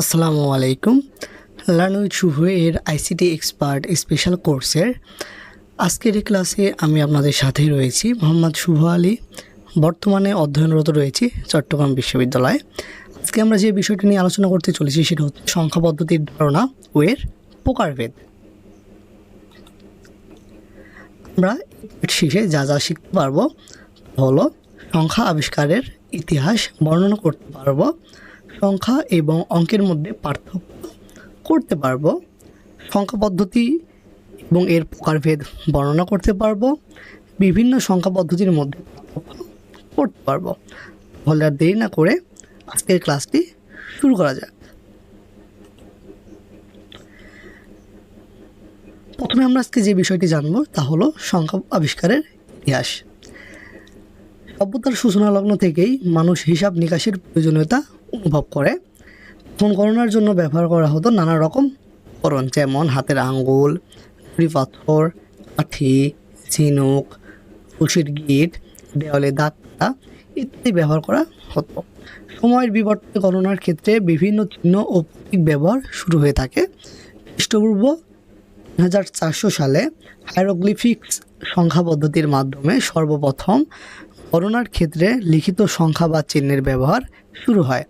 আসসালামু আলাইকুম। Learn with শুভ এর আইসিটি এক্সপার্ট স্পেশাল কোর্সের আজকের এই ক্লাসে আমি আপনাদের সাথে রয়েছি মোহাম্মদ শুভ আলী। বর্তমানে অধ্যয়নরত রয়েছি চট্টগ্রাম বিশ্ববিদ্যালয়ে। আজকে আমরা যে বিষয়টি নিয়ে আলোচনা করতে চলেছি সেটা হচ্ছে সংখ্যা পদ্ধতির ধারণা ও এর প্রকারভেদ। আমরা শেষে যা যা শিখতে পারবো হলো সংখ্যা আবিষ্কারের ইতিহাস বর্ণনা করতে পারবো, সংখ্যা এবং অঙ্কের মধ্যে পার্থক্য করতে পারবো, সংখ্যা পদ্ধতি এবং এর প্রকারভেদ বর্ণনা করতে পারবো, বিভিন্ন সংখ্যা পদ্ধতির মধ্যে পার্থক্য করতে পারবো। তাহলে আর দেরি না করে আজকের ক্লাসটি শুরু করা যাক। প্রথমে আমরা আজকে যে বিষয়টি জানবো তা হলো সংখ্যা আবিষ্কারের ইতিহাস। সভ্যতার সূচনা লগ্ন থেকেই মানুষ হিসাব নিকাশের প্রয়োজনীয়তা অনুভব করে। তখন গণনার জন্য ব্যবহার করা হতো নানা রকম উপকরণ, যেমন হাতের আঙ্গুল, নুড়ি পাথর, কাঠি, ঝিনুক, রশির গিট, দেওয়ালে দাগ কাটা ইত্যাদি ব্যবহার করা হতো। সময়ের বিবর্তনে গণনার ক্ষেত্রে বিভিন্ন চিহ্ন ও প্রতীক ব্যবহার শুরু হয়ে থাকে। খ্রিস্টপূর্ব 1400 সালে হায়ারোগ্লিফিক্স সংখ্যা পদ্ধতির মাধ্যমে সর্বপ্রথম গণনার ক্ষেত্রে লিখিত সংখ্যা বা চিহ্নের ব্যবহার শুরু হয়।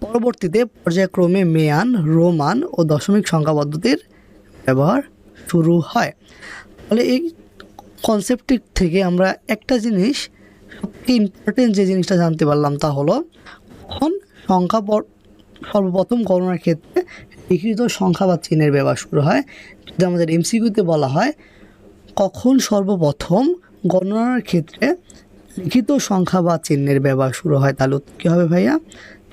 পরবর্তীতে পর্যায়ক্রমে মেয়ান, রোমান ও দশমিক সংখ্যা পদ্ধতির ব্যবহার শুরু হয়। ফলে এই কনসেপ্টটি থেকে আমরা একটা জিনিস, সবথেকে ইম্পর্টেন্ট যে জিনিসটা জানতে পারলাম তা হলো কখন সংখ্যা সর্বপ্রথম গণনার ক্ষেত্রে লিখিত সংখ্যা বা চিহ্নের ব্যবহার শুরু হয়। যদি আমাদের এমসিকিউতে বলা হয় কখন সর্বপ্রথম গণনার ক্ষেত্রে লিখিত সংখ্যা বা চিহ্নের ব্যবহার শুরু হয়, তাহলে কী হবে ভাইয়া?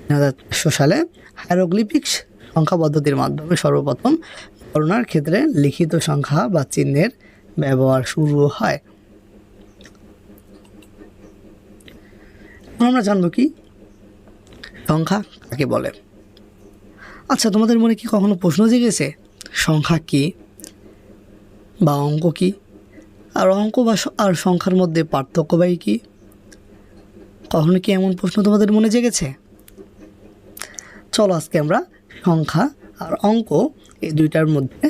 1400 সালে হায়ারোগ্লিফিক্স সংখ্যা পদ্ধতির মাধ্যমে সর্বপ্রথম গণনার ক্ষেত্রে লিখিত সংখ্যা বা চিহ্নের ব্যবহার শুরু হয়। এখন আমরা জানবো কি সংখ্যা কাকে বলে। আচ্ছা, তোমাদের মনে কি কখনো প্রশ্ন জেগেছে সংখ্যা কি বা অঙ্ক কি, আর অঙ্ক বা আর সংখ্যার মধ্যে পার্থক্য বা কি? কখনো কি এমন প্রশ্ন তোমাদের মনে জেগেছে? চলো আজকে আমরা সংখ্যা আর অঙ্ক এই দুইটার মধ্যে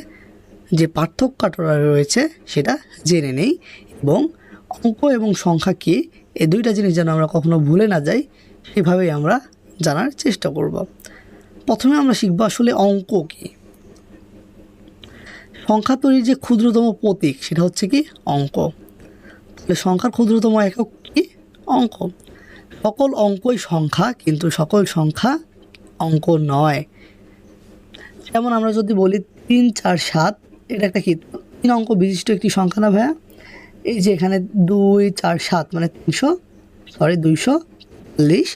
যে পার্থক্যটা রয়েছে সেটা জেনে নেই, এবং অঙ্ক এবং সংখ্যা কি এই দুইটা জিনিস যেন আমরা কখনো ভুলে না যাই সেভাবেই আমরা জানার চেষ্টা করব। প্রথমে আমরা শিখব আসলে অঙ্ক কি। সংখ্যা তৈরির যে ক্ষুদ্রতম প্রতীক সেটা হচ্ছে কি অঙ্ক। তাহলে সংখ্যার ক্ষুদ্রতম একক কি? অঙ্ক। সকল অঙ্কই সংখ্যা, কিন্তু সকল সংখ্যা অঙ্ক নয়। যেমন আমরা যদি বলি 3, 4, 7, এটা একটা কি 3 অঙ্ক বিশিষ্ট একটি সংখ্যা না ভাইয়া? এই যে এখানে 2, 4, 7 মানে 240,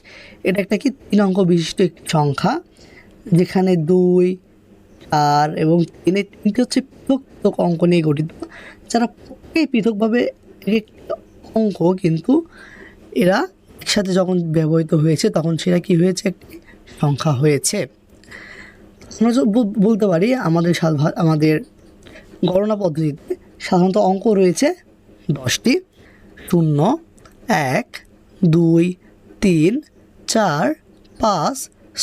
এটা একটা কি 3 অঙ্ক বিশিষ্ট একটি সংখ্যা, যেখানে 2, 4 এবং 3 এই তিনটি হচ্ছে পৃথক পৃথক অঙ্ক নিয়ে গঠিত, যারা প্রত্যেকেই পৃথকভাবে এক অঙ্ক, কিন্তু এরা একসাথে যখন ব্যবহৃত হয়েছে তখন সেটা কি হয়েছে? একটি সংখ্যা হয়েছে। আমরা বলতে পারি আমাদের গণনা পদ্ধতিতে সাধারণত অঙ্ক রয়েছে 10টি। 0, 1, 2, 3, 4, 5,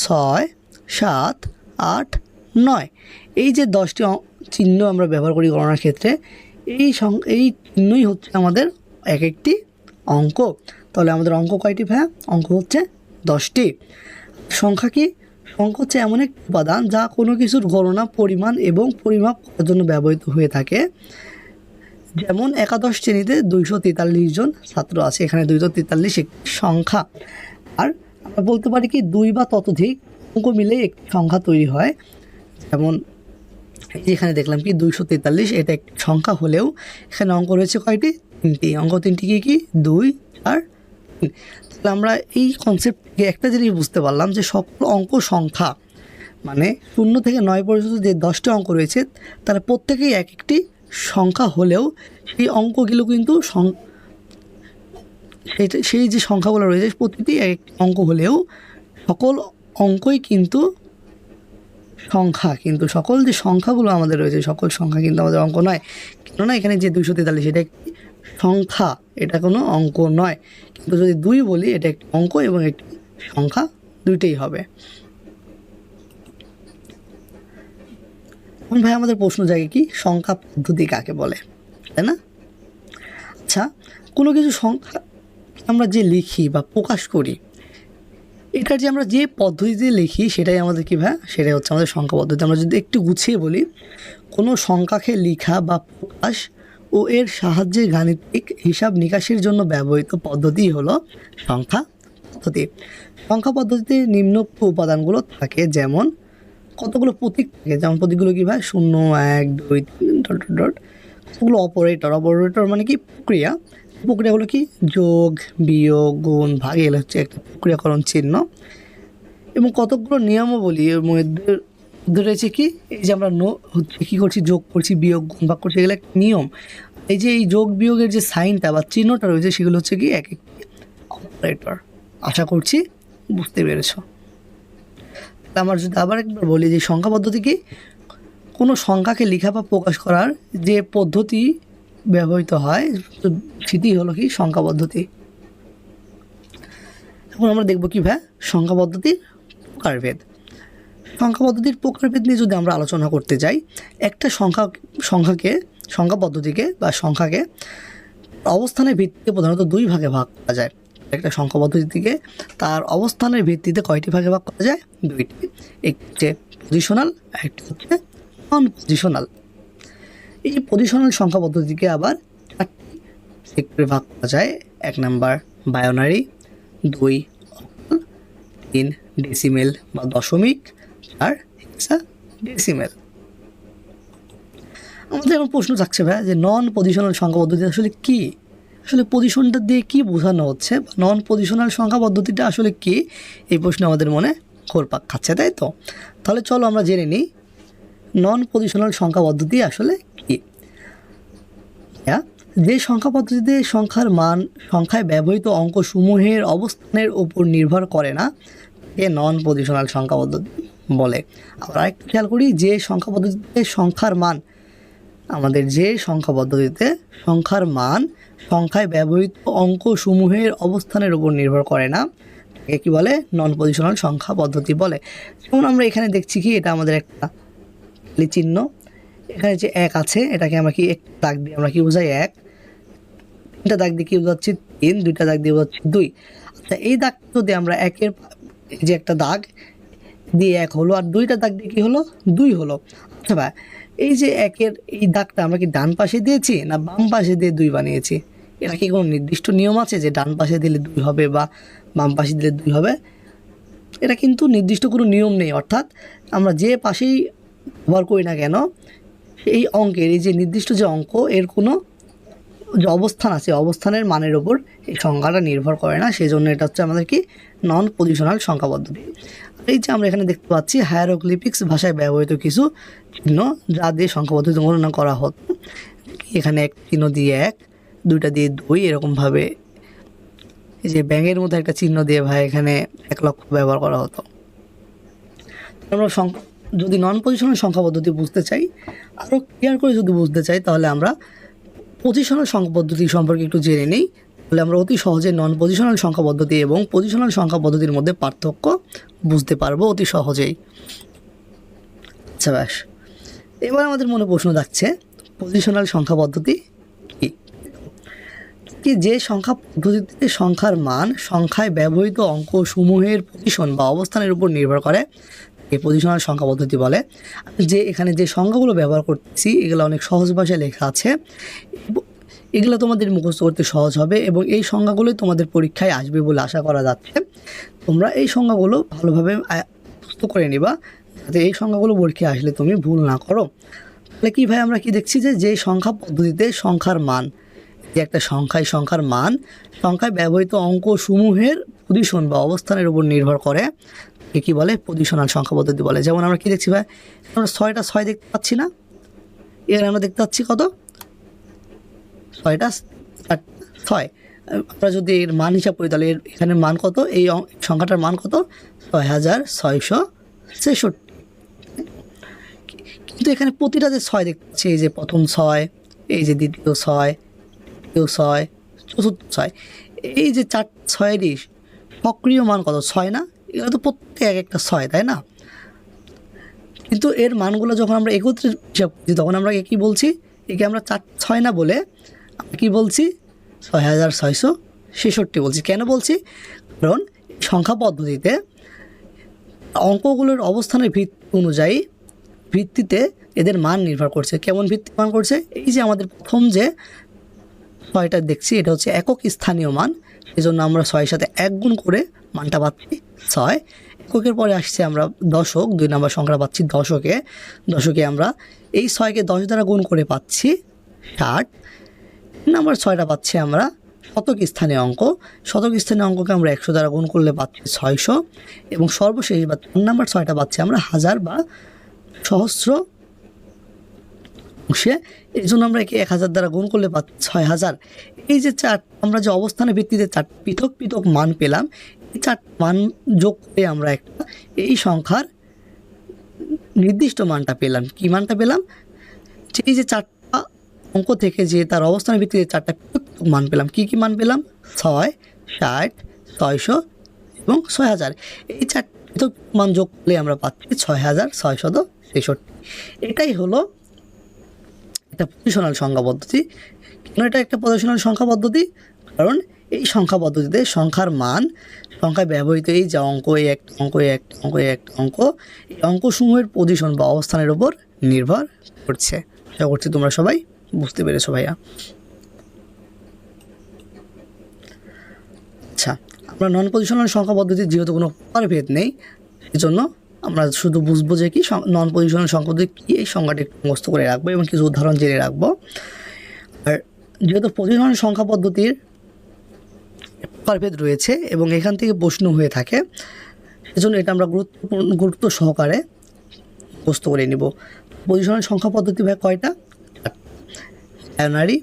6, 7, 8, 9 এই যে 10টি চিহ্ন আমরা ব্যবহার করি গণনার ক্ষেত্রে, এই চিহ্নই হচ্ছে আমাদের এক একটি অঙ্ক। তাহলে আমাদের অঙ্ক কয়টি ভাইয়া? অঙ্ক হচ্ছে 10টি। সংখ্যা কি? সংখ্যা হচ্ছে এমন এক উপাদান যা কোনো কিছুর গণনা, পরিমাণ এবং পরিমাপ করার জন্য ব্যবহৃত হয়ে থাকে। যেমন একাদশ শ্রেণীতে 243 জন ছাত্র আছে, এখানে 243 একটি সংখ্যা। আর আমরা বলতে পারি কি 2 বা ততোধিক অঙ্ক মিলে একটি সংখ্যা তৈরি হয়। যেমন এখানে দেখলাম কি 243, এটা একটি সংখ্যা হলেও এখানে অঙ্ক রয়েছে কয়টি? 3টি। অঙ্ক 3টি কি? 2, 4, 3। তাহলে আমরা এই কনসেপ্ট থেকে একটা জিনিস বুঝতে পারলাম যে সকল অঙ্ক সংখ্যা, মানে 0 থেকে 9 পর্যন্ত যে 10টি অঙ্ক রয়েছে তারা প্রত্যেকেই এক একটি সংখ্যা হলেও সেই অঙ্কগুলো কিন্তু সেই যে সংখ্যাগুলো রয়েছে প্রতিটি এক অঙ্ক হলেও সকল অঙ্কই কিন্তু সংখ্যা, কিন্তু সকল যে সংখ্যাগুলো আমাদের রয়েছে সকল সংখ্যা কিন্তু আমাদের অঙ্ক নয়। কেননা এখানে যে 243 এটা একটি সংখ্যা, এটা কোনো অঙ্ক নয়। কিন্তু যদি 2 বলি এটা একটি অঙ্ক এবং একটি সংখ্যা, দুইটাই হবে। এখন ভাই আমাদের প্রশ্ন জাগে কি সংখ্যা পদ্ধতি কাকে বলে, তাই না? আচ্ছা, কোনো কিছু সংখ্যা আমরা যে লিখি বা প্রকাশ করি, এটার যে আমরা যে পদ্ধতিতে লিখি সেটাই আমাদের কী ভাই, সেটাই হচ্ছে আমাদের সংখ্যা পদ্ধতি। আমরা যদি একটু গুছিয়ে বলি, কোনো সংখ্যাকে লেখা বা প্রকাশ ও এর সাহায্যে গাণিতিক হিসাব নিকাশের জন্য ব্যবহৃত পদ্ধতি হলো সংখ্যা পদ্ধতি। সংখ্যা পদ্ধতিতে নিম্ন উপাদানগুলো থাকে, যেমন কতগুলো প্রতীক থাকে, যেমন প্রতীকগুলো কী ভাই 0 1 2 3 ডট ডট ডট। কতগুলো অপারেটর মানে কি প্রক্রিয়া, প্রক্রিয়াগুলো কি যোগ বিয়োগ গুণ ভাগ, এগুলো হচ্ছে একটা প্রক্রিয়াকরণ চিহ্ন। এবং কতগুলো নিয়মাবলী এর মধ্যে রয়েছে কি, এই যে আমরা কী করছি, যোগ করছি বিয়োগ গুণ ভাগ করছি, এগুলো একটা নিয়ম। এই যে এই যোগ বিয়োগের যে সাইনটা বা চিহ্নটা রয়েছে সেগুলো হচ্ছে কি এক একটি অপারেটর। আশা করছি বুঝতে পেরেছ। আমার যদি আবার একবার বলি যে সংখ্যা পদ্ধতি কি, কোনো সংখ্যাকে লেখা বা প্রকাশ করার যে পদ্ধতি ব্যবহৃত হয় সেটি হলো কি সংখ্যা পদ্ধতি। এখন আমরা দেখব কি ভাই সংখ্যা পদ্ধতির প্রকারভেদ। সংখ্যা পদ্ধতির প্রকারভেদ নিয়ে যদি আমরা আলোচনা করতে যাই, একটা সংখ্যা পদ্ধতিকে বা সংখ্যাকে অবস্থানের ভিত্তিতে প্রধানত দুই ভাগে ভাগ করা যায়। একটা সংখ্যা পদ্ধতিকে তার অবস্থানের ভিত্তিতে কয়টি ভাগে ভাগ করা যায়? দুইটি। একটি হচ্ছে পজিশনাল, একটি হচ্ছে নন পজিশনাল। এই যে পজিশনাল সংখ্যা পদ্ধতিকে আবার চারটি সেক্টরে ভাগ করা যায়। 1 নাম্বার বায়োনারি, 2 অক্টাল, 3 ডেসিমেল বা দশমিক, আর হেক্সাডেসিমেল। আমাদের এখন প্রশ্ন থাকছে ভাই যে নন পজিশনাল সংখ্যা পদ্ধতি আসলে কি, আসলে পজিশনটা দিয়ে কি বোঝানো হচ্ছে, নন পজিশনাল সংখ্যা পদ্ধতিটা আসলে কি, এই প্রশ্ন আমাদের মনে ঘুরপাক খাচ্ছে, তাই তো? তাহলে চলো আমরা জেনে নিই নন পজিশনাল সংখ্যা পদ্ধতি আসলে কি। যে সংখ্যা পদ্ধতিতে সংখ্যার মান সংখ্যায় ব্যবহৃত অঙ্কসমূহের অবস্থানের উপর নির্ভর করে না, এ নন পজিশনাল সংখ্যা পদ্ধতি বলে। আমরা একটু খেয়াল করি, যে সংখ্যা পদ্ধতিতে সংখ্যার মান, আমাদের যে সংখ্যা পদ্ধতিতে সংখ্যার মান সংখ্যায় ব্যবহৃত অঙ্কসমূহের অবস্থানের উপর নির্ভর করে না, একে কী বলে? নন পজিশনাল সংখ্যা পদ্ধতি বলে। যেমন আমরা এখানে দেখছি কি, এটা আমাদের একটা চিহ্ন, এখানে যে 1 আছে এটাকে আমরা কি এক দাগ দিয়ে আমরা কি বোঝাই 1, 3টা দাগ দিয়ে কি বোঝাচ্ছি 3, 2টা দাগ দিয়ে বোঝাচ্ছি 2। আচ্ছা, এই দাগ যদি আমরা একের যে একটা দাগ দিয়ে 1 হলো, আর 2টা দাগ দিয়ে কি হলো 2 হলো। আচ্ছা ভাই, এই যে 1-এর এই দাগটা আমরা কি ডান পাশে দিয়েছি না বাম পাশে দিয়ে 2 বানিয়েছি? এটা কি কোনো নির্দিষ্ট নিয়ম আছে যে ডান পাশে দিলে 2 হবে বা বাম পাশে দিলে 2 হবে? এটা কিন্তু নির্দিষ্ট কোনো নিয়ম নেই। অর্থাৎ আমরা যে পাশেই ব্যবহার করি না কেন, এই অঙ্কের এই যে নির্দিষ্ট যে অঙ্ক, এর কোনো যে অবস্থান আছে, অবস্থানের মানের ওপর এই সংখ্যাটা নির্ভর করে না। সেই জন্য এটা হচ্ছে আমাদের কি নন পজিশনাল সংখ্যা পদ্ধতি। এই যে আমরা এখানে দেখতে পাচ্ছি হায়ারোগ্লিফিক্স ভাষায় ব্যবহৃত কিছু চিহ্ন যা দিয়ে সংখ্যা পদ্ধতি গণনা করা হতো। এখানে 1 চিহ্ন দিয়ে 1, 2টা দিয়ে 2, এরকমভাবে এই যে ব্যাঙের মধ্যে একটা চিহ্ন দিয়ে ভাই এখানে 1 লক্ষ ব্যবহার করা হতো। আমরা যদি নন পজিশনাল সংখ্যা পদ্ধতি বুঝতে চাই, আরও ক্লিয়ার করে যদি বুঝতে চাই, তাহলে আমরা পজিশনাল সংখ্যা পদ্ধতি সম্পর্কে একটু জেনে নিই। তাহলে আমরা অতি সহজে নন পজিশনাল সংখ্যা পদ্ধতি এবং পজিশনাল সংখ্যা পদ্ধতির মধ্যে পার্থক্য বুঝতে পারবো অতি সহজেই। আচ্ছা ব্যাস, এবার আমাদের মনে প্রশ্ন থাকছে পজিশনাল সংখ্যা পদ্ধতি কি? যে সংখ্যা পদ্ধতিতে সংখ্যার মান সংখ্যায় ব্যবহৃত অঙ্কসমূহের পজিশন বা অবস্থানের উপর নির্ভর করে, এই পজিশনাল সংখ্যা পদ্ধতি বলে। যে এখানে যে সংখ্যাগুলো ব্যবহার করতেছি এগুলো অনেক সহজ ভাষায় লেখা আছে, এগুলো তোমাদের মুখস্থ করতে সহজ হবে এবং এই সংখ্যাগুলোই তোমাদের পরীক্ষায় আসবে বলে আশা করা যাচ্ছে। তোমরা এই সংখ্যাগুলো ভালোভাবে মুখস্থ করে নিবা, যাতে এই সংখ্যাগুলো পরীক্ষায় আসলে তুমি ভুল না করো। তাহলে কি ভাই, আমরা কি দেখছি যে সংখ্যা পদ্ধতিতে সংখ্যার মান, যে একটা সংখ্যার মান সংখ্যায় ব্যবহৃত অঙ্কসমূহের পজিশন বা অবস্থানের উপর নির্ভর করে, কি বলে? পজিশনাল সংখ্যা পদ্ধতি বলে। যেমন আমরা কি দেখছি ভাই, আমরা 6টা 6 দেখতে পাচ্ছি না, এখানে আমরা দেখতে পাচ্ছি কত? 6টা 6। আমরা যদি এর মান হিসাব করি তাহলে এখানে মান কত? এই সংখ্যাটার মান কত? 6666। কিন্তু এখানে প্রতিটা যে 6 দেখতে পাচ্ছি, এই যে প্রথম 6, এই যে দ্বিতীয় 6, তৃতীয় 6, চতুর্থ 6, এই যে 4 6এরই সক্রিয় মান কত? 6 না? এগুলো তো প্রত্যেক একটা 6, তাই না? কিন্তু এর মানগুলো যখন আমরা একত্রে হিসাব করছি তখন আমরা কি বলছি, একে আমরা 4 6 না বলে আমরা কী বলছি, 6666 বলছি। কেন বলছি, কারণ সংখ্যা পদ্ধতিতে অঙ্কগুলোর অবস্থানের ভিত্তিতে এদের মান নির্ভর করছে। কেমন ভিত্তি মান করছে, এই যে আমাদের প্রথম যে 6টা দেখছি এটা হচ্ছে একক স্থানীয় মান, এজন্য আমরা 6-এর সাথে 1 গুণ করে মানটা পাচ্ছি 6। এককের পরে আসছে আমরা দশক, 2 নম্বর সংখ্যা পাচ্ছি দশকে আমরা এই 6কে 10 দ্বারা গুণ করে পাচ্ছি 60। নাম্বার 6টা পাচ্ছি আমরা শতক স্থানীয় অঙ্ককে আমরা 100 দ্বারা গুণ করলে পাচ্ছি 600। এবং সর্বশেষ বা 3 নাম্বার 6টা পাচ্ছি আমরা হাজার বা সহস্র অংশে, এই জন্য আমরা একে 1000 দ্বারা গুণ করলে পাচ্ছি 6000। এই যে আমরা যে অবস্থানের ভিত্তিতে 4 পৃথক পৃথক মান পেলাম, এই 4 মান যোগ করে আমরা একটা এই সংখ্যার নির্দিষ্ট মানটা পেলাম। কি মানটা পেলাম, যে এই যে 4টা অঙ্ক থেকে যে তার অবস্থানের ভিত্তিতে 4টা পৃথক মান পেলাম। কি মান পেলাম, 6, 60, 600 এবং 6000। এই 4 পৃথক মান যোগ করলে আমরা পাচ্ছি 6663। এটাই হলো একটা পজিশনাল সংখ্যা পদ্ধতি। কেন এটা একটা পজিশনাল সংখ্যা পদ্ধতি, কারণ এই সংখ্যা পদ্ধতিতে সংখ্যার মান, সংখ্যায় ব্যবহৃত এই যে অঙ্ক, এই একটা অঙ্ক, এই অঙ্কসমূহের পজিশন বা অবস্থানের উপর নির্ভর করছে। আশা করছি তোমরা সবাই বুঝতে পেরেছো ভাইয়া। আচ্ছা, আমরা নন পজিশনাল সংখ্যা পদ্ধতির যেহেতু কোনো প্রকারভেদ নেই, এজন্য আমরা শুধু বুঝবো যে কি নন পজিশনাল সংখ্যা পদ্ধতি কী, এই সংখ্যাটি একটু মুখস্থ করে রাখবো এবং কিছু উদাহরণ জেনে রাখবো। আর যেহেতু পজিশনাল সংখ্যা পদ্ধতির প্রকারভেদ রয়েছে এবং এখান থেকে প্রশ্ন হয়ে থাকে, এজন্য এটা আমরা গুরুত্ব সহকারে মুখস্থ করে নিব। পজিশনাল সংখ্যা পদ্ধতি ভাই কয়টা, বাইনারি,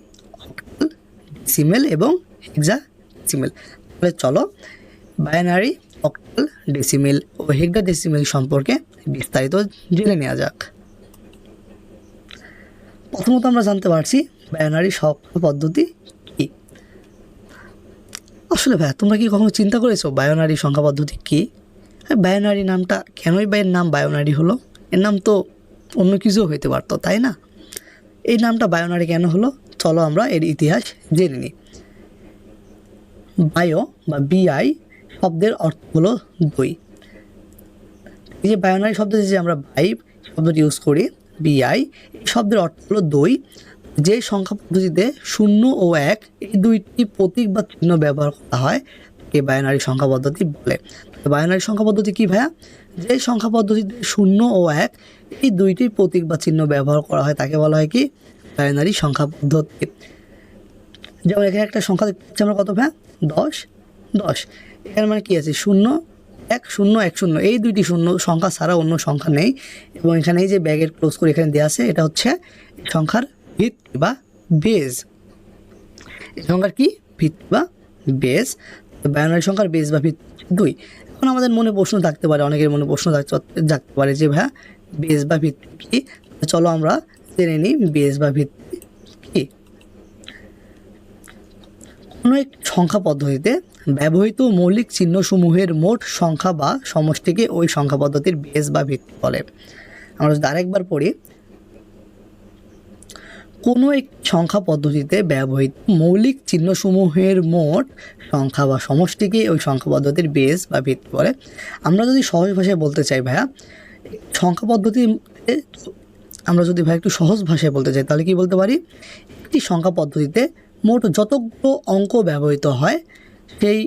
অক্টাল, ডেসিমেল এবং হেক্সাডেসিমেল। তাহলে চলো বাইনারি, অক্টাল, ডেসিমেল ও হেক্সাডেসিমেল সম্পর্কে বিস্তারিত জেনে নেওয়া যাক। প্রথমত আমরা জানতে পারছি বাইনারি সংখ্যা পদ্ধতি কী। আসলে ভাই তোমরা কি কখনো চিন্তা করেছো বাইনারি সংখ্যা পদ্ধতি কী? বাইনারি নামটা কেনই বা এর নাম বাইনারি হলো? এর নাম তো অন্য কিছু হইতে পারতো, তাই না? এই নামটা বাইনারি কেন হলো, চলো আমরা এর ইতিহাস জেনে নিই। বায়ো বা বিআই শব্দের অর্থ হলো 2। এই যে বাইনারি শব্দে যে আমরা বাই শব্দটি ইউজ করি, বিআই, এই শব্দের অর্থ হলো 2। যে সংখ্যা পদ্ধতিতে 0 ও 1 এই দুইটি প্রতীক বা চিহ্ন ব্যবহার করা হয় তাকে বাইনারি সংখ্যা পদ্ধতি বলে। বাইনারি সংখ্যা পদ্ধতি কি ভাইয়া, যে সংখ্যা পদ্ধতিতে 0 ও 1 এই দুইটি প্রতীক বা চিহ্ন ব্যবহার করা হয় তাকে বলা হয় কি, বাইনারি সংখ্যা পদ্ধতি। যেমন এখানে একটা সংখ্যা দেখতে পাচ্ছি আমরা, কত ভাইয়া, 10। এখানে মানে কি আছে, 0 1 0 1 0, এই দুইটি শূন্য সংখ্যা ছাড়া অন্য সংখ্যা নেই। এবং এখানে এই যে ব্যাগের ক্লোজ করে এখানে দেওয়া আছে, এটা হচ্ছে সংখ্যার ভিত্তি বা বেজ। এই সংখ্যার কি, ভিত্তি বা বেজ। বাইনারি সংখ্যার বেজ বা ভিত্তি 2। এখন আমাদের মনে প্রশ্ন থাকতে পারে, অনেকের মনে প্রশ্ন থাকতে পারে যে ভাইয়া বেজ বা ভিত্তি কী। চলো আমরা জেনে নিই বেজ বা ভিত্তি কী। কোনো একটি সংখ্যা পদ্ধতিতে ব্যবহৃত মৌলিক চিহ্নসমূহের মোট সংখ্যা বা সমষ্টিকে ওই সংখ্যা পদ্ধতির বেজ বা ভিত্তি বলে। আমরা যদি আরেকবার পড়ি, কোনো একটি সংখ্যা পদ্ধতিতে ব্যবহৃত মৌলিক চিহ্নসমূহের মোট সংখ্যা বা সমষ্টিকে ওই সংখ্যা পদ্ধতির বেজ বা ভিত্তি বলে। আমরা যদি সহজ ভাষায় বলতে চাই ভাইয়া, সংখ্যা পদ্ধতিতে আমরা যদি ভাই একটু সহজ ভাষায় বলতে চাই তাহলে কি বলতে পারি, একটি সংখ্যা পদ্ধতিতে মোট যতগুলো অঙ্ক ব্যবহৃত হয় সেই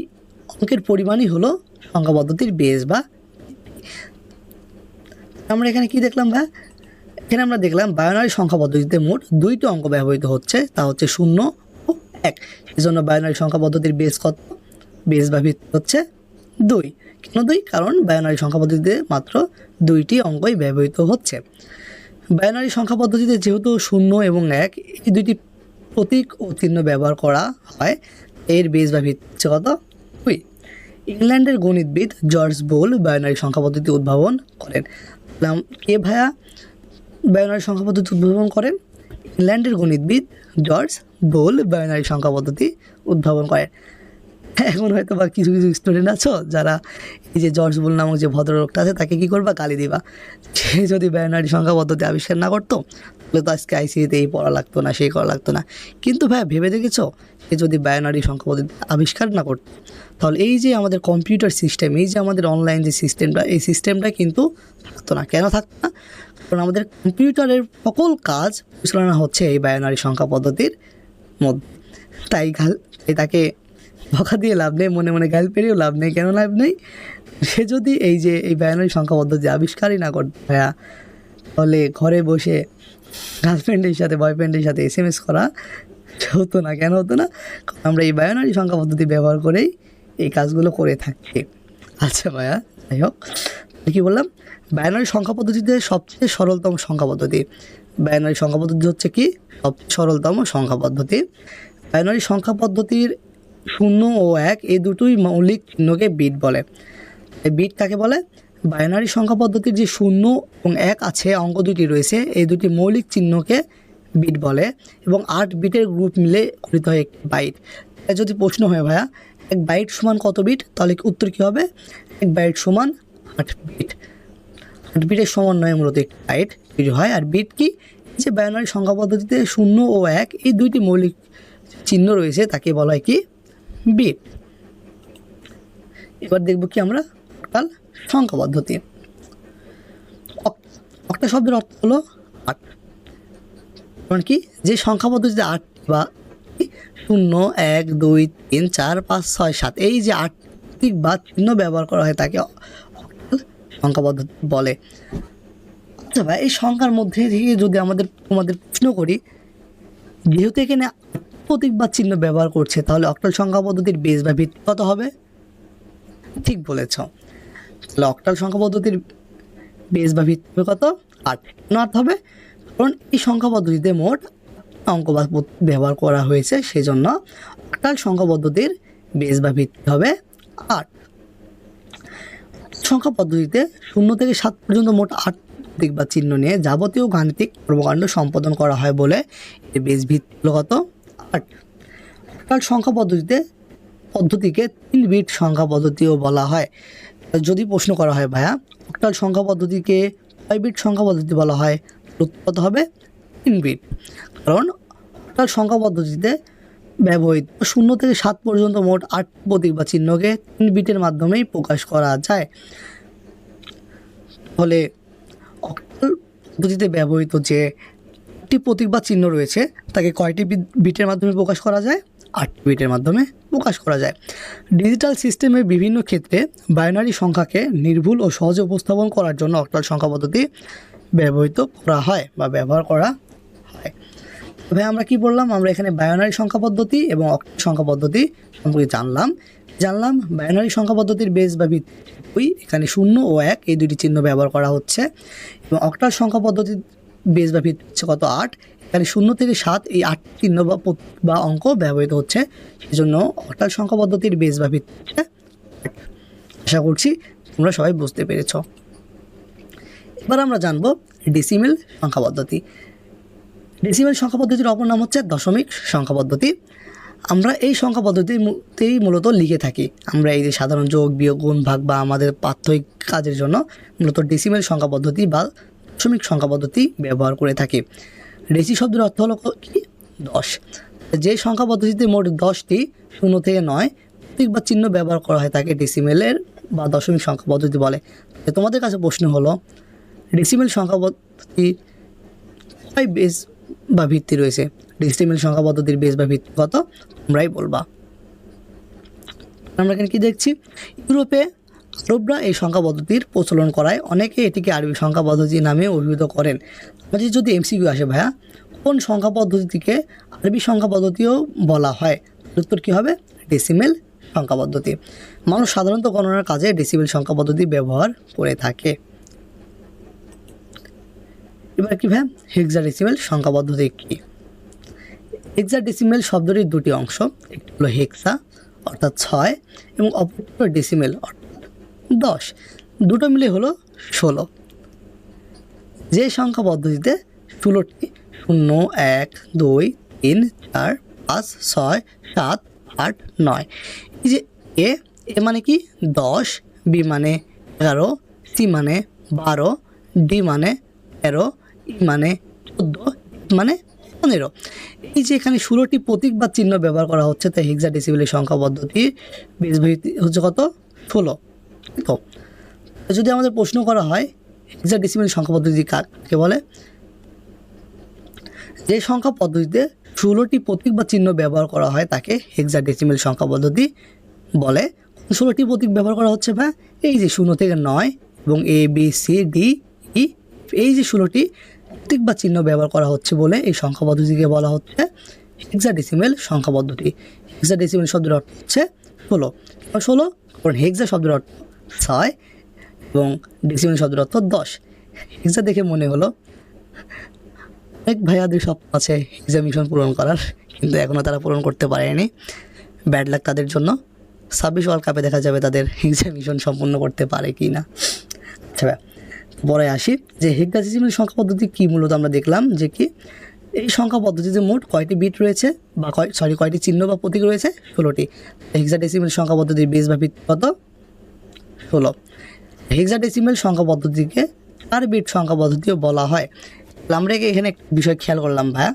অঙ্কের পরিমাণই হলো সংখ্যা পদ্ধতির বেজ বা। আমরা এখানে কি দেখলাম ভাই, এখানে আমরা দেখলাম বাইনারি সংখ্যা পদ্ধতিতে মোট 2টি অঙ্ক ব্যবহৃত হচ্ছে, তা হচ্ছে 0 ও 1। এই জন্য বাইনারি সংখ্যা পদ্ধতির বেজ কত, বেজ বা ভিত্তি হচ্ছে 2। কেন 2? কারণ বাইনারি সংখ্যা পদ্ধতিতে মাত্র 2টি অঙ্কই ব্যবহৃত হচ্ছে। বাইনারি সংখ্যা পদ্ধতিতে যেহেতু 0 এবং 1 এই দুইটি প্রতীক ও চিহ্ন ব্যবহার করা হয়, এর বেজ বা ভিত্তি হচ্ছে কত, 2। ইংল্যান্ডের গণিতবিদ জর্জ বোল বাইনারি সংখ্যা পদ্ধতি উদ্ভাবন করেন। কে ভাইয়া বাইনারি সংখ্যা পদ্ধতি উদ্ভাবন করেন? ইংল্যান্ডের গণিতবিদ জর্জ বোল বাইনারি সংখ্যা পদ্ধতি উদ্ভাবন করেন। এখন হয়তো বা কিছু কিছু স্টুডেন্ট আছো যারা এই যে জর্জ বুল নামক যে ভদ্রলোকটা আছে তাকে কী করবা, গালি দিবা। সে যদি বাইনারি সংখ্যা পদ্ধতি আবিষ্কার না করতো তাহলে তো আজকে আইসিসিতে এই পড়া লাগতো না, সেই করা লাগতো না। কিন্তু ভাই ভেবে দেখেছো, সে যদি বাইনারি সংখ্যা পদ্ধতি আবিষ্কার না করতো তাহলে এই যে আমাদের কম্পিউটার সিস্টেম, এই যে আমাদের অনলাইন যে সিস্টেমটা, এই সিস্টেমটা কিন্তু থাকতো না। কেন থাকতো না? কারণ আমাদের কম্পিউটারের সকল কাজ পরিচালনা হচ্ছে এই বাইনারি সংখ্যা পদ্ধতির মধ্যে। তাই তাকে বকা দিয়ে লাভ নেই, মনে মনে গাল পেরিয়েও লাভ নেই। কেন লাভ নেই? সে যদি এই যে এই বাইনারি সংখ্যা পদ্ধতি আবিষ্কারই না করতো ভাইয়া, তাহলে ঘরে বসে গার্লফ্রেন্ডের সাথে বয়ফ্রেন্ডের সাথে SMS করা হতো না। কেন হতো না? কারণ আমরা এই বাইনারি সংখ্যা পদ্ধতি ব্যবহার করেই এই কাজগুলো করে থাকি। আচ্ছা ভাইয়া, যাই হোক, কী বললাম, বাইনারি সংখ্যা পদ্ধতিতে সবচেয়ে সরলতম সংখ্যা পদ্ধতি। বাইনারি সংখ্যা পদ্ধতি হচ্ছে কি সবচেয়ে সরলতম সংখ্যা পদ্ধতি। বাইনারি সংখ্যা পদ্ধতির 0 ও 1 এই দুটোই মৌলিক চিহ্নকে বিট বলে। এই বিট কাকে বলে? বাইনারি সংখ্যা পদ্ধতির যে 0 এবং 1 আছে, অঙ্ক দুটি রয়েছে, এই দুটি মৌলিক চিহ্নকে বিট বলে এবং 8 বিটের গ্রুপ মিলে গঠিত হয় একটি বাইট। যদি প্রশ্ন হয় ভাইয়া 1 বাইট সমান কত বিট, তাহলে উত্তর কী হবে? 1 বাইট সমান 8 বিট। 8 বিটের সমন্বয়ে মূলত একটি বাইট তৈরি হয়। আর বিট কি? যে বাইনারি সংখ্যা পদ্ধতিতে 0 ও 1 এই দুইটি মৌলিক চিহ্ন রয়েছে তাকে বলা হয় কি? বিট। এবার দেখব কি আমরা অক্টাল সংখ্যা পদ্ধতি। অক্টা শব্দের অর্থ হলো 8। কারণ কি? যে সংখ্যা পদ্ধতিতে 8 বা 0, 1, 2, 3, 4, 5, 6, 7 এই যে 8টি বা চিহ্ন ব্যবহার করা হয় তাকে অক্টাল সংখ্যা পদ্ধতি বলে। আচ্ছা ভাই, এই সংখ্যার মধ্যে থেকে যদি তোমাদের প্রশ্ন করি, যেহেতু এখানে প্রতীক বা চিহ্ন ব্যবহার করছে, তাহলে অক্টাল সংখ্যা পদ্ধতির বেস বা ভিত্তি কত হবে? ঠিক বলেছ। তাহলে অক্টাল সংখ্যা পদ্ধতির বেস বা ভিত্তি হবে কত? 8। কেন 8 হবে? কারণ এই সংখ্যা পদ্ধতিতে মোট অঙ্ক ব্যবহার করা হয়েছে, সেজন্য অক্টাল সংখ্যা পদ্ধতির বেস বা ভিত্তি হবে 8। সংখ্যা পদ্ধতিতে 0 থেকে 7 পর্যন্ত মোট 8 প্রতীক বা চিহ্ন নিয়ে যাবতীয় গাণিতিক কর্মকাণ্ড সম্পাদন করা হয় বলে এর বেস ভিত্তি হলো কত? 8। অক্টাল সংখ্যা পদ্ধতিকে 3 বিট সংখ্যা পদ্ধতিও বলা হয়। যদি প্রশ্ন করা হয় ভাইয়া অক্টাল সংখ্যা পদ্ধতিকে কয় বিট সংখ্যা পদ্ধতি বলা হয়, উত্তর হবে 3 বিট। কারণ অক্টাল সংখ্যা পদ্ধতিতে ব্যবহৃত 0 থেকে 7 পর্যন্ত মোট 8 প্রতীক বা চিহ্নকে 3 বিটের মাধ্যমেই প্রকাশ করা যায়। ফলে অক্টাল পদ্ধতিতে ব্যবহৃত যে একটি প্রতীক বা চিহ্ন রয়েছে তাকে কয়টি বিটের মাধ্যমে প্রকাশ করা যায়? 8 বিটের মাধ্যমে প্রকাশ করা যায়। ডিজিটাল সিস্টেমের বিভিন্ন ক্ষেত্রে বাইনারি সংখ্যাকে নির্ভুল ও সহজে উপস্থাপন করার জন্য অক্টাল সংখ্যা পদ্ধতি ব্যবহৃত করা হয় বা ব্যবহার করা হয়। তবে আমরা কি বললাম? আমরা এখানে বাইনারি সংখ্যা পদ্ধতি এবং অক্টাল সংখ্যা পদ্ধতি সম্পর্কে জানলাম। বাইনারি সংখ্যা পদ্ধতির বেস বা ভিত্তি এখানে 0 ও 1 এই দুটি চিহ্ন ব্যবহার করা হচ্ছে এবং অক্টাল সংখ্যা পদ্ধতির বেস বা ভিত্তি হচ্ছে কত? 8। এখানে 0 থেকে 7 এই 8 চিহ্ন বা অঙ্ক ব্যবহৃত হচ্ছে, সেজন্য অক্টাল সংখ্যা পদ্ধতির বেস বা ভিত্তি হচ্ছে 8। আশা করছি তোমরা সবাই বুঝতে পেরেছ। এবার আমরা জানবো ডেসিমেল সংখ্যা পদ্ধতি। ডেসিমেল সংখ্যা পদ্ধতির অপর নাম হচ্ছে দশমিক সংখ্যা পদ্ধতি। আমরা এই সংখ্যা পদ্ধতিতেই মূলত লিখে থাকি। আমরা এই যে সাধারণ যোগ, বিয়োগ, গুণ, ভাগ বা আমাদের প্রাত্যহিক কাজের জন্য মূলত ডেসিমেল সংখ্যা পদ্ধতি বা দশমিক সংখ্যা পদ্ধতি ব্যবহার করে থাকি। ডেসি শব্দের অর্থ হলো কি? 10। যে সংখ্যা পদ্ধতিতে মোট 10টি 0 থেকে 9 প্রতীক বা চিহ্ন ব্যবহার করা হয় তাকে ডেসিমেলের বা দশমিক সংখ্যা পদ্ধতি বলে। তোমাদের কাছে প্রশ্ন হলো ডেসিমেল সংখ্যা পদ্ধতি কয় বেস বা ভিত্তি রয়েছে? ডেসিমেল সংখ্যা পদ্ধতির বেস বা ভিত্তি কত? তোমরাই বলবা। আমরা এখানে কি দেখছি? ইউরোপে আরবরা এই সংখ্যা পদ্ধতির প্রচলন করায় অনেকে এটিকে আরবি সংখ্যা পদ্ধতি নামে অভিহিত করেন। আমাদের যদি এমসিকিউ আসে ভাইয়া কোন সংখ্যা পদ্ধতিকে আরবি সংখ্যা পদ্ধতিও বলা হয়, উত্তর কী হবে? ডেসিমেল সংখ্যা পদ্ধতি। মানুষ সাধারণত গণনার কাজে ডেসিমেল সংখ্যা পদ্ধতি ব্যবহার করে থাকে। এবার কি ভাইয়া হেক্সাডেসিমেল সংখ্যা পদ্ধতি কী? হেক্সাডেসিমেল শব্দটির দুটি অংশ, একটি হলো হেক্সা অর্থাৎ 6 এবং অপরটি হলো ডেসিমেল অর্থাৎ 10। দুটো মিলে হলো 16। যে সংখ্যা পদ্ধতিতে 16টি 0, 1, 2, 3, 4, 5, 6, 7, 8, 9 এই যে এ মানে কি 10, বি মানে 11, সি মানে 12, ডি মানে 13, ই মানে 14, মানে 15। এই যে এখানে 16টি প্রতীক বা চিহ্ন ব্যবহার করা হচ্ছে, তাই হেক্সাডেসিমেলের সংখ্যা পদ্ধতির বীজগণিত হচ্ছে কত? 16। তো যদি আমাদের প্রশ্ন করা হয় হেক্সাডেসিমেল সংখ্যা পদ্ধতি কাকে বলে, যে সংখ্যা পদ্ধতিতে 16টি প্রতীক বা চিহ্ন ব্যবহার করা হয় তাকে হেক্সাডেসিমেল সংখ্যা পদ্ধতি বলে। 16টি প্রতীক ব্যবহার করা হচ্ছে বা এই যে 0 থেকে 9 এবং A B C D E, এই যে 16টি প্রতীক বা চিহ্ন ব্যবহার করা হচ্ছে বলে এই সংখ্যা পদ্ধতিকে বলা হচ্ছে হেক্সাডেসিমেল সংখ্যা পদ্ধতি। হেক্সাডেসিমেল শব্দের অর্থ হচ্ছে 16। 16 কারণ হেক্সা শব্দের অর্থ 6 এবং ডেসিমেল শব্দের অর্থ 10। হেক্সা দেখে মনে হলো অনেক ভাইয়াদের স্বপ্ন আছে এক্সামিশন পূরণ করার, কিন্তু এখনও তারা পূরণ করতে পারেনি। ব্যাড লাক তাদের জন্য। 26 ওয়ার্ল্ড কাপে দেখা যাবে তাদের এক্সামিশন সম্পূর্ণ করতে পারে কি না। আচ্ছা, পরে আসি যে হেক্সাডেসিমেল সংখ্যা পদ্ধতি কী। মূলত আমরা দেখলাম যে কি এই সংখ্যা পদ্ধতিতে মোট কয়টি বিট রয়েছে বা কয়টি চিহ্ন বা প্রতীক রয়েছে? 16টি। হেক্সাডেসিমেল সংখ্যা পদ্ধতির বেস বা ভিত্তি কত? 16। হেক্সাডেসিমেল সংখ্যা পদ্ধতিকে 4 বিট সংখ্যা পদ্ধতিও বলা হয়। আমরা এখানে একটা বিষয় খেয়াল করলাম ভাইয়া,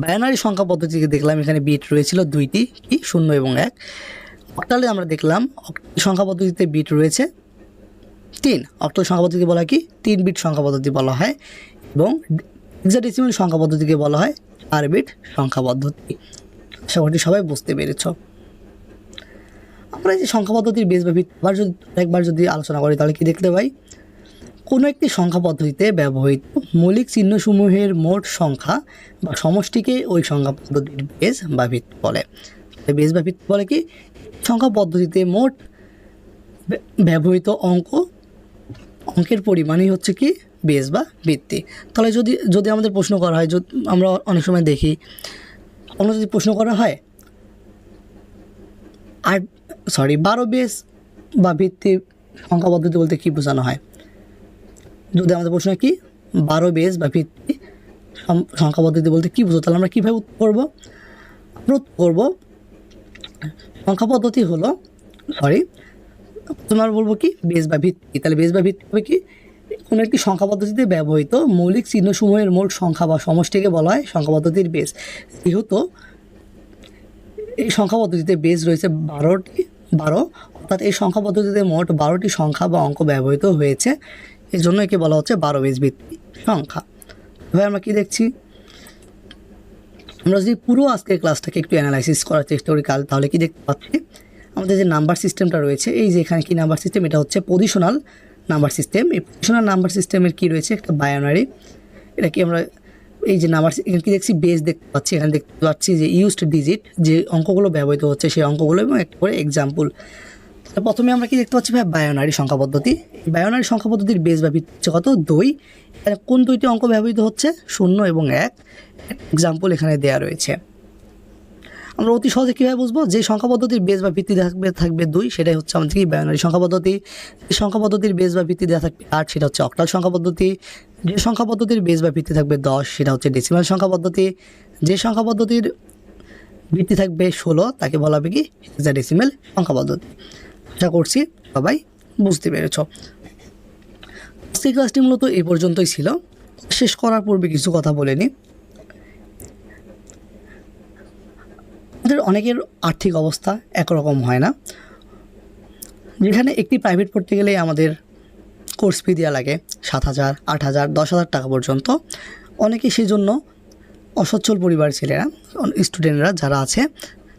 বাইনারি সংখ্যা পদ্ধতিকে দেখলাম এখানে বিট রয়েছিল 2টি, কি 0 এবং 1। অক্টালে আমরা দেখলাম সংখ্যা পদ্ধতিতে বিট রয়েছে 3। অক্টাল সংখ্যা পদ্ধতিকে বলা হয় কি 3 বিট সংখ্যা পদ্ধতি বলা হয়, এবং হেক্সাডেসিমেল সংখ্যা পদ্ধতিকে বলা হয় 4 বিট সংখ্যা পদ্ধতি। আশা করি সবাই বুঝতে পেরেছ। আমরা এই যে সংখ্যা পদ্ধতির বেস বা ভিত্তি একবার যদি আলোচনা করি তাহলে কি দেখতে পাই? কোনো একটি সংখ্যা পদ্ধতিতে ব্যবহৃত মৌলিক চিহ্নসমূহের মোট সংখ্যা বা সমষ্টিকে ওই সংখ্যা পদ্ধতির বেস বা ভিত্তি বলে। বেস বা ভিত্তি বলে কি সংখ্যা পদ্ধতিতে মোট ব্যবহৃত অঙ্কের পরিমাণই হচ্ছে কি বেস বা ভিত্তি। তাহলে যদি আমাদের প্রশ্ন করা হয়, আমরা অনেক সময় দেখি যদি প্রশ্ন করা হয় 12 বেস বা ভিত্তি সংখ্যা পদ্ধতি বলতে কী বোঝানো হয়? যদি আমাদের প্রশ্ন কি 12 বেস বা ভিত্তি সংখ্যা পদ্ধতি বলতে কী বোঝো, তাহলে আমরা কীভাবে উত্তর করবো? সংখ্যা পদ্ধতি হলো তোমার বলবো কি বেস বা ভিত্তি। তাহলে বেস বা ভিত্তি হবে কি কোনো একটি সংখ্যা পদ্ধতিতে ব্যবহৃত মৌলিক চিহ্নসমূহের মোট সংখ্যা বা সমষ্টিকে বলা হয় সংখ্যা পদ্ধতির বেস। যেহেতু এই সংখ্যা পদ্ধতিতে বেস রয়েছে 12, অর্থাৎ এই সংখ্যা পদ্ধতিতে মোট 12টি সংখ্যা বা অঙ্ক ব্যবহৃত হয়েছে, এর জন্য একে বলা হচ্ছে 12 বেস ভিত্তিক সংখ্যা। এবার আমরা কি দেখছি, আমরা যদি পুরো আজকের ক্লাসটাকে একটু অ্যানালাইসিস করার চেষ্টা করি তাহলে কি দেখতে পাচ্ছি আমাদের যে নাম্বার সিস্টেমটা রয়েছে, এই যে এখানে কি নাম্বার সিস্টেম, এটা হচ্ছে পজিশনাল নাম্বার সিস্টেম। এই পজিশনাল নাম্বার সিস্টেমের কি রয়েছে একটা বাইনারি, এটা কি আমরা এই যে নাম্বার এখানে কি দেখছি বেস দেখতে পাচ্ছি, এখানে দেখতে পাচ্ছি যে ইউজড ডিজিট যে অঙ্কগুলো ব্যবহৃত হচ্ছে সেই অঙ্কগুলো এবং একটা করে এক্সাম্পল। প্রথমে আমরা কি দেখতে পাচ্ছি ভাই বায়োনারি সংখ্যা পদ্ধতি। বায়োনারি সংখ্যা পদ্ধতির বেস বা ভিত্তি হচ্ছে কত? 2। কোন 2টি অঙ্ক ব্যবহৃত হচ্ছে? 0 এবং 1। এক্সাম্পল এখানে দেয়া রয়েছে। আমরা অতি সহজে কীভাবে বুঝবো যে সংখ্যা পদ্ধতির বেস বা ভিত্তি থাকবে 2, সেটাই হচ্ছে আমাদের কি বায়োনারি সংখ্যা পদ্ধতি। যে সংখ্যা পদ্ধতির বেস বা ভিত্তি দেওয়া থাকবে 8, সেটা হচ্ছে অক্টাল সংখ্যা পদ্ধতি। যে সংখ্যা পদ্ধতির বেস বা ভিত্তি থাকবে 10, সেটা হচ্ছে ডেসিমাল সংখ্যা পদ্ধতি। যে সংখ্যা পদ্ধতির ভিত্তি থাকবে 16, তাকে বলা হবে কি হেক্সাডেসিমেল সংখ্যা পদ্ধতি। আশা করছি সবাই বুঝতে পেরেছ। আজকের ক্লাসটি মূলত এই পর্যন্তই ছিল। শেষ করার পূর্বে কিছু কথা বলে নিই। আমাদের অনেকের আর্থিক অবস্থা একরকম হয় না, যেখানে একটি প্রাইভেট পড়তে গেলে আমাদের কোর্স ফি দেওয়া লাগে 7,000, 8,000, 10,000 টাকা পর্যন্ত। অনেকে সেই জন্য অসচ্ছল পরিবারের ছেলেরা স্টুডেন্টরা যারা আছে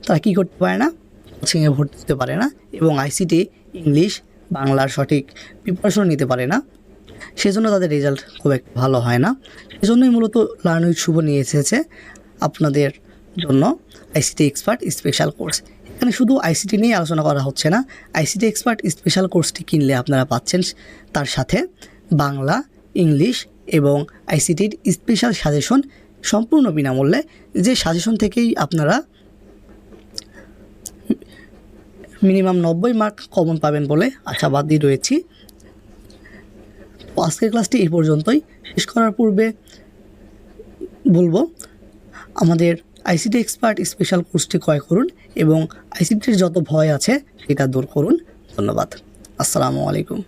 তারা কী করতে পারে না, কোচিংয়ে ভর্তি হতে পারে না এবং আইসিটি ইংলিশ বাংলার সঠিক প্রিপারেশন নিতে পারে না, সেজন্য তাদের রেজাল্ট খুব একটা ভালো হয় না। সেজন্যই মূলত লার্ন উইথ শুভ নিয়ে এসেছে আপনাদের জন্য আইসিটি এক্সপার্ট স্পেশাল কোর্স। এখানে শুধু আইসিটি নিয়ে আলোচনা করা হচ্ছে না, আইসিটি এক্সপার্ট স্পেশাল কোর্সটি কিনলে আপনারা পাচ্ছেন তার সাথে বাংলা, ইংলিশ এবং আইসিটির স্পেশাল সাজেশন সম্পূর্ণ বিনামূল্যে, যে সাজেশন থেকেই আপনারা মিনিমাম 90 মার্ক কমন পাবেন বলে আশাবাদী রয়েছি। আজকের ক্লাসটি এই পর্যন্তই। শেষ করার পূর্বে বলবো আমাদের আইসিটি এক্সপার্ট স্পেশাল কোর্সটি ক্রয় করুন এবং আইসিটির যত ভয় আছে সেটা দূর করুন। ধন্যবাদ। আসসালামু আলাইকুম।